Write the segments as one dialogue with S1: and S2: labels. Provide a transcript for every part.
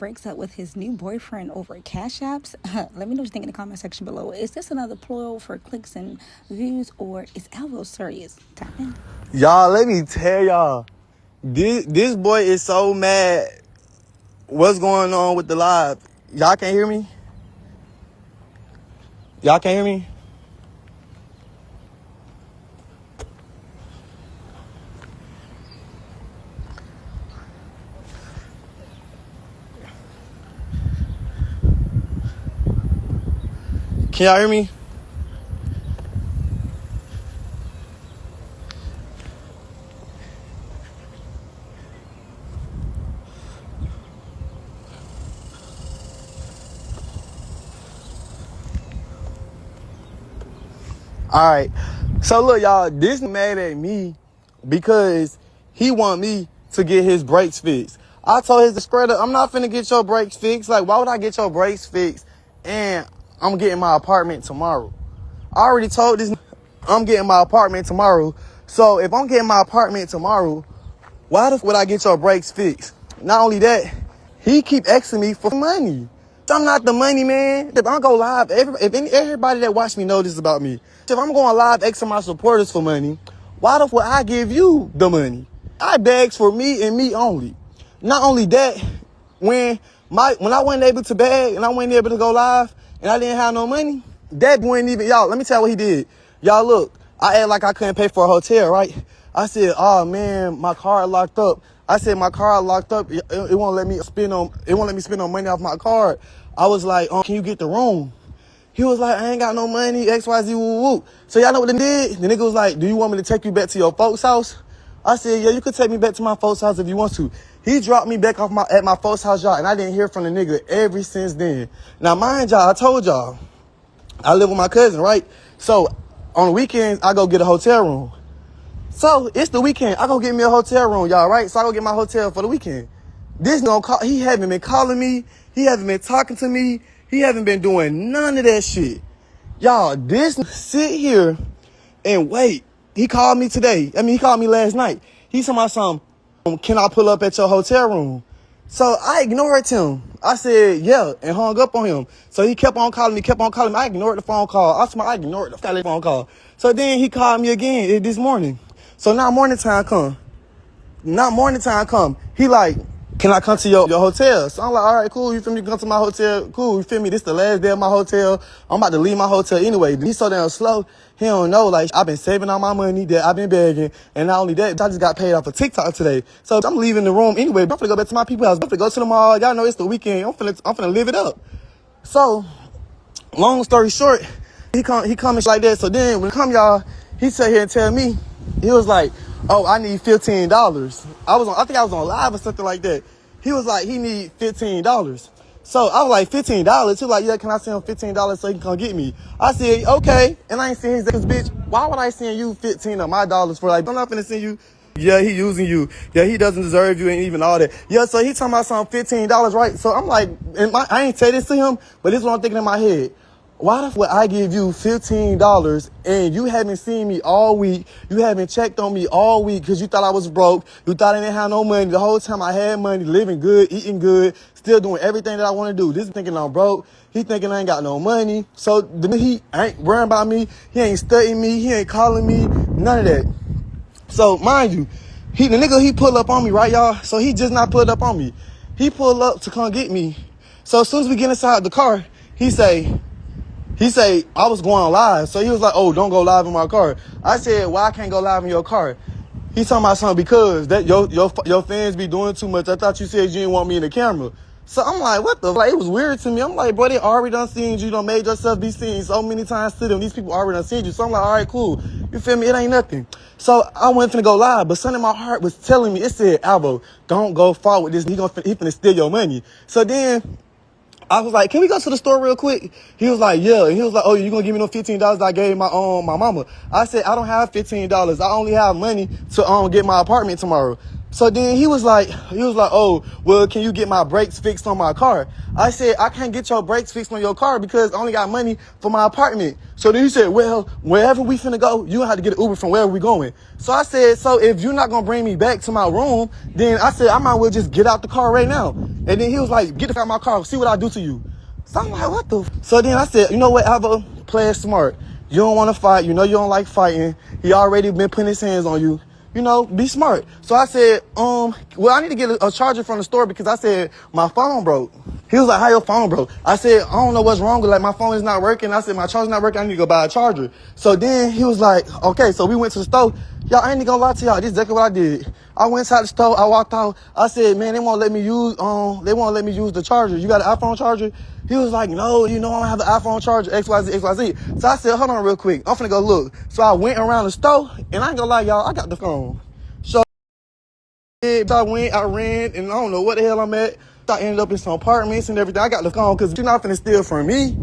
S1: breaks up with his new boyfriend over cash apps. Let me know what you think in the comment section below. Is this another ploy for clicks and views, or is Alvo serious? Tap in.
S2: Y'all, let me tell y'all, this boy is so mad. What's going on with the live? Y'all can't hear me? Y'all can't hear me? Can y'all hear me? All right. So look, y'all, this mad at me because he want me to get his brakes fixed. I told his discredit, I'm not finna get your brakes fixed. Like, why would I get your brakes fixed? And I'm getting my apartment tomorrow. I already told this I'm getting my apartment tomorrow. So if I'm getting my apartment tomorrow, why the f would I get your brakes fixed? Not only that, he keep asking me for money. I'm not the money man. If I go live, everybody that watch me know this about me. If I'm going live asking my supporters for money, why the f would I give you the money? I begs for me and me only. Not only that, when I wasn't able to beg and I wasn't able to go live and I didn't have no money, that wasn't even, y'all, let me tell you what he did. Y'all look, I act like I couldn't pay for a hotel, right? I said, oh man, my card locked up. I said, my card locked up. It won't let me spend no money off my card. I was like, can you get the room? He was like, I ain't got no money, XYZ, woo, woo. So y'all know what they did? The nigga was like, do you want me to take you back to your folks' house? I said, yeah, you could take me back to my folks' house if you want to. He dropped me back off at my folks' house, y'all, and I didn't hear from the nigga ever since then. Now, mind y'all, I told y'all, I live with my cousin, right? So on the weekends, I go get a hotel room. So it's the weekend. I go get me a hotel room, y'all, right? So I go get my hotel for the weekend. This no call. He haven't been calling me. He haven't been talking to me. He haven't been doing none of that shit. Y'all, this sit here and wait. He called me today. He called me last night. He told me something, can I pull up at your hotel room? So I ignored him. I said, yeah, and hung up on him. So he kept on calling me. I ignored the phone call. I ignored the phone call. So then he called me again this morning. So now morning time come. He like, can I come to your hotel? So I'm like, all right, cool. You feel me? Come to my hotel. Cool. You feel me? This the last day of my hotel. I'm about to leave my hotel anyway. He's so damn slow. He don't know. Like, I've been saving all my money that I've been begging. And not only that, I just got paid off of TikTok today. So I'm leaving the room anyway. I'm finna go back to my people's house. I'm finna go to the mall. Y'all know it's the weekend. I'm finna live it up. So, long story short, he coming like that. So then when he come, y'all, he sat here and tell me, he was like, oh, I need $15. I think I was on live or something like that. He was like, he need $15. So I was like, $15? He was like, yeah, can I send him $15 so he can come get me? I said, okay. And I ain't send his ass, bitch. Why would I send you 15 of my dollars for, like, I'm not finna send you. Yeah, he using you. Yeah, he doesn't deserve you and even all that. Yeah, so he talking about something $15, right? So I'm like, I ain't say this to him, but this is what I'm thinking in my head. Why the f would I give you $15 and you haven't seen me all week? You haven't checked on me all week because you thought I was broke. You thought I didn't have no money. The whole time I had money, living good, eating good, still doing everything that I want to do. This is thinking I'm broke. He thinking I ain't got no money. So he ain't worrying about me. He ain't studying me. He ain't calling me. None of that. So mind you, the nigga, he pulled up on me, right, y'all? So he just not pulled up on me. He pulled up to come get me. So as soon as we get inside the car, he say, I was going live. So he was like, oh, don't go live in my car. I said, why I can't go live in your car? He talking about something because that your fans be doing too much. I thought you said you didn't want me in the camera. So I'm like, what the? Like, it was weird to me. I'm like, bro, they already done seen you. Done made yourself be seen so many times to them. These people already done seen you. So I'm like, all right, cool. You feel me? It ain't nothing. So I went finna go live, but something in my heart was telling me, it said, Alvo, don't go far with this. He finna steal your money. So then I was like, can we go to the store real quick? He was like, yeah. And he was like, oh, you gonna give me no $15 I gave my mama? I said, I don't have $15. I only have money to get my apartment tomorrow. So then he was like, oh, well, can you get my brakes fixed on my car? I said, I can't get your brakes fixed on your car because I only got money for my apartment. So then he said, well, wherever we finna go, you have to get an Uber from wherever we going. So I said, so if you're not gonna bring me back to my room, then I said, I might as well just get out the car right now. And then he was like, get the fuck out of my car, see what I do to you. So I'm like, what the? So then I said, you know what, Alvo, play it smart. You don't want to fight. You know you don't like fighting. He already been putting his hands on you. You know, be smart. So I said, well, I need to get a charger from the store because I said, my phone broke. He was like, how your phone broke? I said, I don't know what's wrong with like my phone is not working. I said, my charger's not working. I need to go buy a charger. So then he was like, okay. So we went to the store. Y'all, I ain't gonna lie to y'all. This is exactly what I did. I went inside the store. I walked out. I said, man, they won't let me use the charger. You got an iPhone charger? He was like, no, you know I don't have the iPhone charger, XYZ, XYZ. So I said, hold on real quick. I'm finna go look. So I went around the store, and I ain't gonna lie, y'all, I got the phone. So I went, I ran, and I don't know what the hell I'm at. I ended up in some apartments and everything. I got the phone because you're not finna steal from me.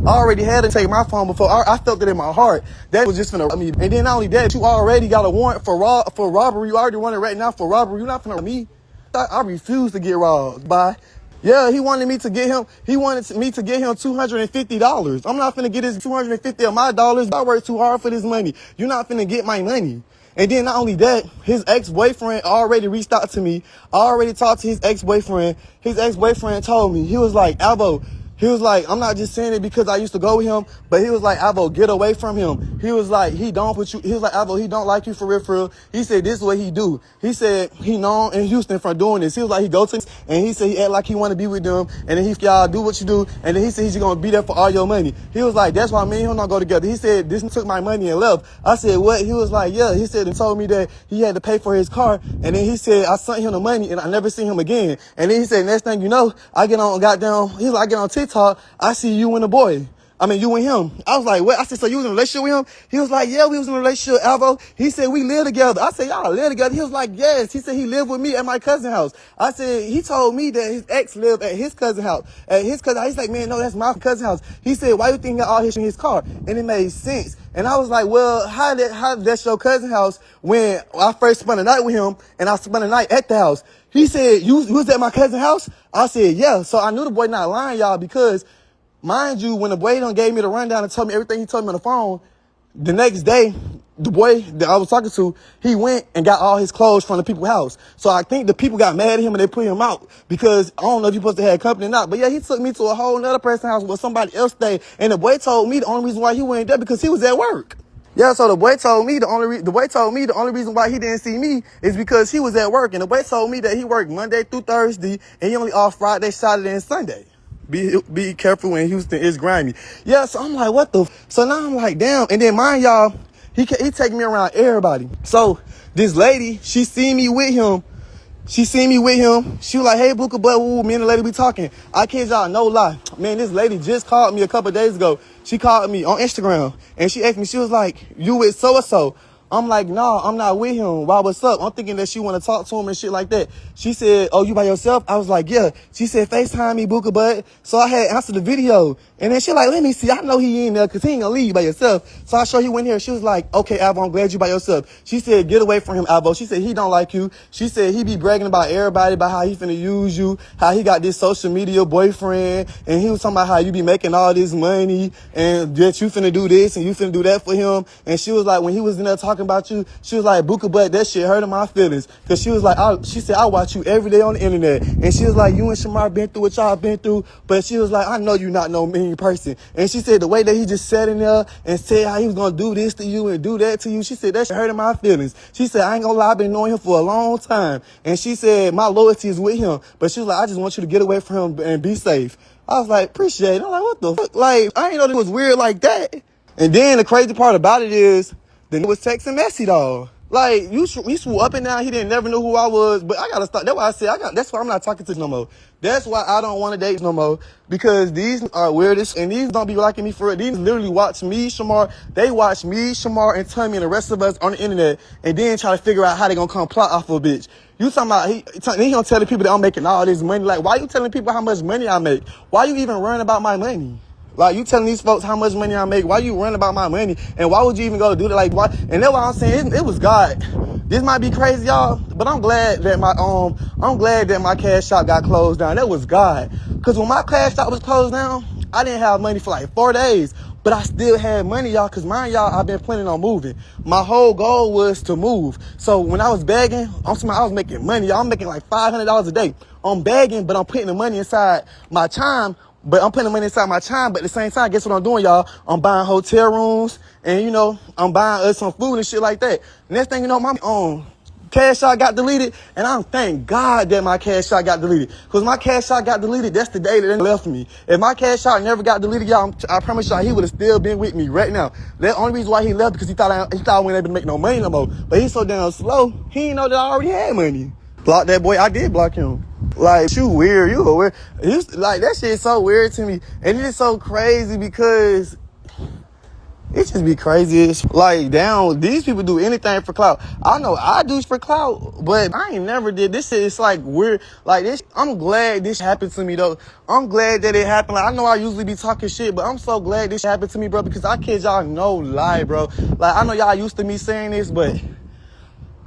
S2: I already had to take my phone before. I felt it in my heart. That was just finna rob me. And then not only that, you already got a warrant for robbery. You already wanted right now for robbery. You're not finna rob me. I refuse to get robbed. Bye. Yeah, he wanted me to get him $250. I'm not finna get his 250 of my dollars. I worked too hard for this money. You're not finna get my money. And then not only that, his ex-boyfriend already reached out to me. I already talked to his ex-boyfriend. His ex-boyfriend told me, he was like, Alvo, he was like, I'm not just saying it because I used to go with him, but he was like, Alvo, get away from him. He was like, he was like, Alvo, he don't like you for real, for real. He said, this is what he do. He said, he known in Houston for doing this. He was like, he go to, and he said he act like he want to be with them, and then y'all do what you do, and then he said he's going to be there for all your money. He was like, that's why me and him not go together. He said, this took my money and left. I said, what? He was like, yeah. He said, and told me that he had to pay for his car, and then he said, I sent him the money, and I never seen him again. And then he said, next thing you know, I get on TikTok, I see you and the boy. I mean, you and him. I was like, what? I said, so you was in a relationship with him? He was like, yeah, we was in a relationship, Alvo. He said, we live together. I said, y'all live together? He was like, yes. He said he lived with me at my cousin's house. I said, he told me that his ex lived at his cousin's house. At his cousin, he's like, man, no, that's my cousin's house. He said, why you think he got all his in his car? And it made sense. And I was like, well, how that's your cousin's house when I first spent the night with him and I spent the night at the house? He said, you was at my cousin's house? I said, yeah. So I knew the boy not lying, y'all, because mind you, when the boy done gave me the rundown and told me everything he told me on the phone, the next day, the boy that I was talking to, he went and got all his clothes from the people's house. So I think the people got mad at him and they put him out because I don't know if you're supposed to have company or not. But yeah, he took me to a whole nother person's house where somebody else stayed. And the boy told me the only reason why he went there because he was at work. Yeah, so the boy told me the only reason why he didn't see me is because he was at work. And the boy told me that he worked Monday through Thursday and he only off Friday, Saturday, and Sunday. Be careful when Houston is grimy. Yeah, so I'm like, what the? So now I'm like, damn. And then mind y'all, he take me around everybody. So this lady, she seen me with him. She was like, hey, Booker, but me and the lady be talking. I kid y'all, no lie. Man, this lady just called me a couple of days ago. She called me on Instagram and she asked me, she was like, you with so-and-so? I'm like, nah, I'm not with him. Why, what's up? I'm thinking that she want to talk to him and shit like that. She said, oh, you by yourself? I was like, yeah. She said, FaceTime me, Booker Bud. So I had answered the video. And then she like, let me see. I know he in there because he ain't going to leave you by yourself. So I show you in here. She was like, okay, Alvo, I'm glad you by yourself. She said, get away from him, Alvo. She said, he don't like you. She said, he be bragging about everybody, about how he finna use you, how he got this social media boyfriend. And he was talking about how you be making all this money and that you finna do this and you finna do that for him. And she was like, when he was in there talking about you, she was like, Booker Butt, that shit hurting my feelings. Cause she was like, she said, I watch you every day on the internet. And she was like, you and Shamar been through what y'all been through. But she was like, I know you not no mean person. And she said, the way that he just sat in there and said how he was gonna do this to you and do that to you, she said, that shit hurting my feelings. She said, I ain't gonna lie, I've been knowing him for a long time. And she said, my loyalty is with him. But she was like, I just want you to get away from him and be safe. I was like, appreciate it. I'm like, what the fuck? Like, I ain't know it was weird like that. And then the crazy part about it is, then it was texting Messy, dog. Like, he swore up and down. He didn't never know who I was. But I gotta stop. That's why I said, that's why I'm not talking to no more. That's why I don't want to date no more. Because these are weirdest. And these don't be liking me for it. These literally watch me, Shamar. They watch me, Shamar, and Tommy and the rest of us on the internet. And then try to figure out how they gonna come plot off of a bitch. You talking about, he gonna tell the people that I'm making all this money. Like, why you telling people how much money I make? Why you even worrying about my money? Like, you telling these folks how much money I make? Why you worrying about my money? And why would you even go to do that? Like, why? And that's why I'm saying it was God. This might be crazy, y'all, but I'm glad that my CashApp got closed down. That was God. Cause when my CashApp was closed down, I didn't have money for like 4 days. But I still had money, y'all, because mind y'all, I've been planning on moving. My whole goal was to move. So when I was begging, I was making money, y'all. I'm making like $500 a day. I'm begging, but I'm putting the money inside my time. But I'm putting the money inside my time. But at the same time, guess what I'm doing, y'all? I'm buying hotel rooms and, you know, I'm buying us some food and shit like that. Next thing you know, my Cash App got deleted, and I thank God that my Cash App got deleted. Because my Cash App got deleted, that's the day that they left me. If my Cash App never got deleted, y'all, I promise y'all, he would have still been with me right now. The only reason why he left because he thought I wasn't able to make no money no more. But he's so damn slow, he didn't know that I already had money. Block that boy, I did block him. Like, you weird, you a weird. Like, that shit is so weird to me. And it is so crazy because it just be crazy. Like, damn, these people do anything for clout. I know I do for clout, but I ain't never did. This shit is like weird. Like, this, I'm glad this happened to me, though. I'm glad that it happened. Like, I know I usually be talking shit, but I'm so glad this happened to me, bro, because I kid y'all no lie, bro. Like, I know y'all used to me saying this, but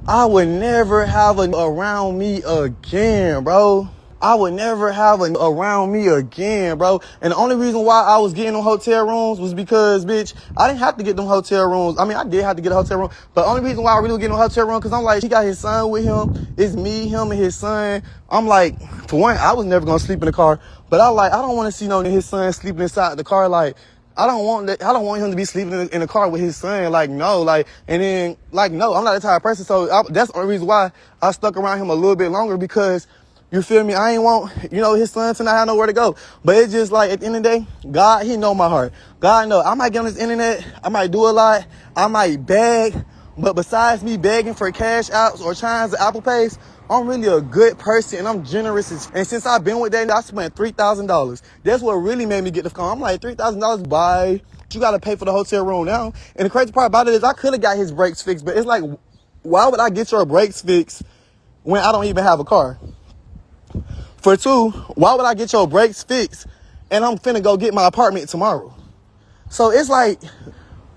S2: I would never have a around me again, bro. I would never have a around me again, bro. And the only reason why I was getting them hotel rooms was because, bitch, I didn't have to get them hotel rooms. I mean, I did have to get a hotel room, but the only reason why I really was getting a hotel room, because I'm like, he got his son with him. It's me, him, and his son. I'm like, for one, I was never gonna sleep in the car, but I don't want to see his son sleeping inside the car. Like, I don't want him to be sleeping in the car with his son. Like, no, like, and then, like, no, I'm not that type of person. So that's the only reason why I stuck around him a little bit longer, because, you feel me? I ain't want, his son to not have nowhere to go. But it's just like, at the end of the day, God, he know my heart. God know. I might get on this internet. I might do a lot. I might beg. But besides me begging for cash apps or Chines or Apple Pays, I'm really a good person and I'm generous. And since I've been with that, I spent $3,000. That's what really made me get the phone. I'm like, $3,000, bye. You got to pay for the hotel room now. And the crazy part about it is I could have got his brakes fixed, but it's like, why would I get your brakes fixed when I don't even have a car? For two, why would I get your brakes fixed and I'm finna go get my apartment tomorrow? So it's like,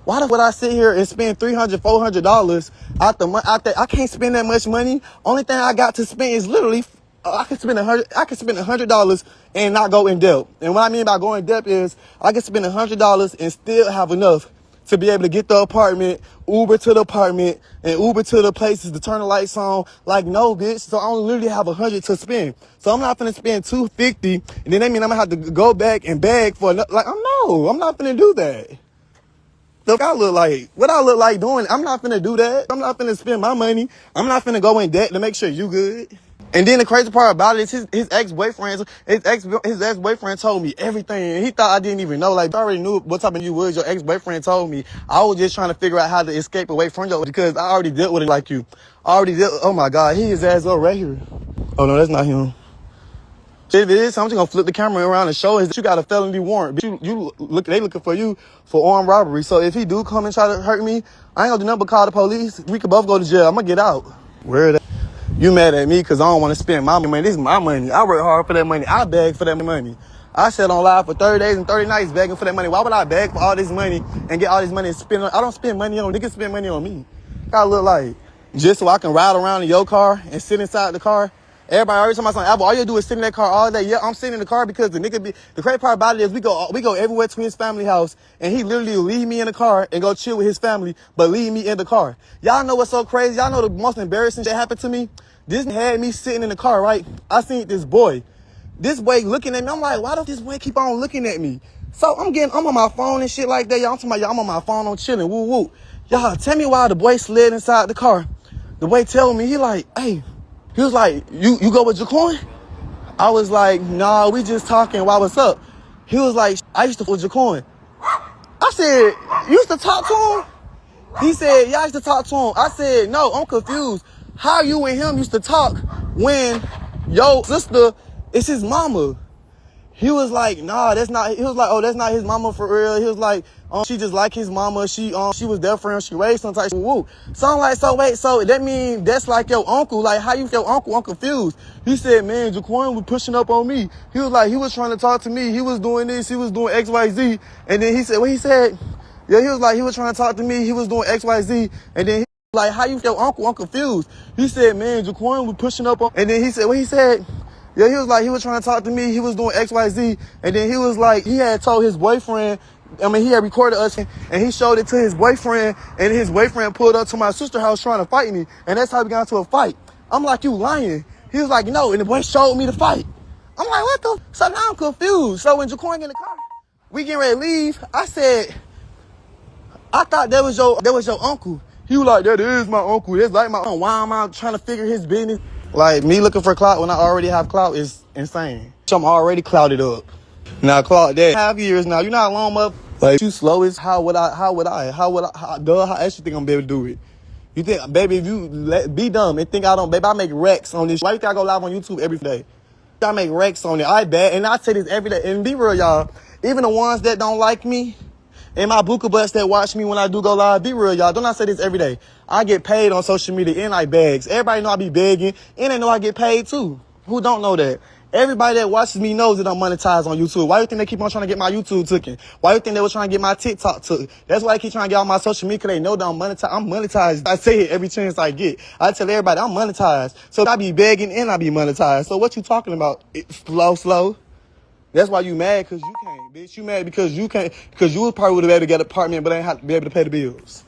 S2: why would I sit here and spend $300, $400 out there? I can't spend that much money. Only thing I got to spend is literally, I can spend $100 and not go in debt. And what I mean by going in debt is I can spend $100 and still have enough to be able to get the apartment, Uber to the apartment, and Uber to the places to turn the lights on. Like, no, bitch. So I only literally have $100 to spend. So I'm not finna spend $250, and then that means I'm gonna have to go back and beg for another. Like, I'm not finna do that. Look, what I look like doing, I'm not finna do that. I'm not finna spend my money. I'm not finna go in debt to make sure you good. And then the crazy part about it is his ex-boyfriend told me everything. And he thought I didn't even know. Like, I already knew what type of you was. Your ex-boyfriend told me. I was just trying to figure out how to escape away from you because I already dealt with it like you. Oh my God, his ass up right here. Oh no, that's not him. If it is, I'm just gonna flip the camera around and show us that you got a felony warrant. They looking for you for armed robbery. So if he do come and try to hurt me, I ain't gonna do nothing but call the police. We could both go to jail. I'm gonna get out. Where? You mad at me because I don't want to spend my money. This is my money. I work hard for that money. I beg for that money. I sat on live for 30 days and 30 nights begging for that money. Why would I beg for all this money and get all this money and spend on? I don't spend money on niggas, spend money on me. Gotta look like just so I can ride around in your car and sit inside the car. Everybody every time I say, Alvo, all you do is sit in that car all day. Yeah, I'm sitting in the car because the crazy part about it is we go everywhere to his family house and he literally leave me in the car and go chill with his family, but leave me in the car. Y'all know what's so crazy? Y'all know the most embarrassing shit happened to me? This had me sitting in the car, right? I seen this boy looking at me. I'm like, why does this boy keep on looking at me? So I'm on my phone and shit like that. Y'all, I'm talking about y'all, I'm on my phone, I'm chilling, woo woo. Y'all, tell me why the boy slid inside the car. The boy telling me, he was like, you go with Jaquan? I was like, nah, we just talking. Why, what's up? He was like, I used to with Jaquan. I said, you used to talk to him? He said, yeah, I used to talk to him. I said, no, I'm confused. How you and him used to talk when your sister is his mama? He was like, nah, that's not, he was like, oh, that's not his mama for real. He was like, she just like his mama. She was there for him. She raised him type woo. So I'm like, so wait, so that mean that's like your uncle. Like, how you your uncle? I'm confused. He said, man, Jaquan was pushing up on me. He was like, he was trying to talk to me. He was doing this. He was doing X, Y, Z. And then he said, what he said? Yeah, he was like, he was trying to talk to me. He was doing X, Y, Z. And then he was like, how you your uncle? I'm confused. He said, man, Jaquan was pushing up on. And then he said, what he said? Yeah, he was like, he was trying to talk to me. He was doing X, Y, Z. And then he was like, he had told his boyfriend I mean, he had recorded us and he showed it to his boyfriend, and his boyfriend pulled up to my sister's house trying to fight me. And that's how we got into a fight. I'm like, you lying. He was like, no, and the boy showed me the fight. I'm like, what the? So now I'm confused. So when Jaquan in the car, we getting ready to leave, I said, I thought that was your uncle. He was like, that is my uncle. That's like my uncle. Why am I trying to figure his business? Like, me looking for clout when I already have clout is insane. So I'm already clouted up. Now, clout that 5 years now. You're not long up. Like, you slow as how else you think I'm be able to do it? You think, baby, if you be dumb and think I don't, baby, I make wrecks on this. Why you think I go live on YouTube every day? I make wrecks on it. I bet, and I say this every day. And be real, y'all. Even the ones that don't like me, and my buka butts that watch me when I do go live, be real, y'all. Don't I say this every day? I get paid on social media and I bags. Everybody know I be begging, and they know I get paid too. Who don't know that? Everybody that watches me knows that I'm monetized on YouTube. Why do you think they keep on trying to get my YouTube taken? Why do you think they were trying to get my TikTok took? That's why they keep trying to get on my social media, because they know that I'm monetized. I'm monetized. I say it every chance I get. I tell everybody I'm monetized. So I be begging and I be monetized. So what you talking about? It's slow. That's why you mad, because you can't, bitch. You mad because you can't, because you probably would have been able to get an apartment but ain't have to be able to pay the bills.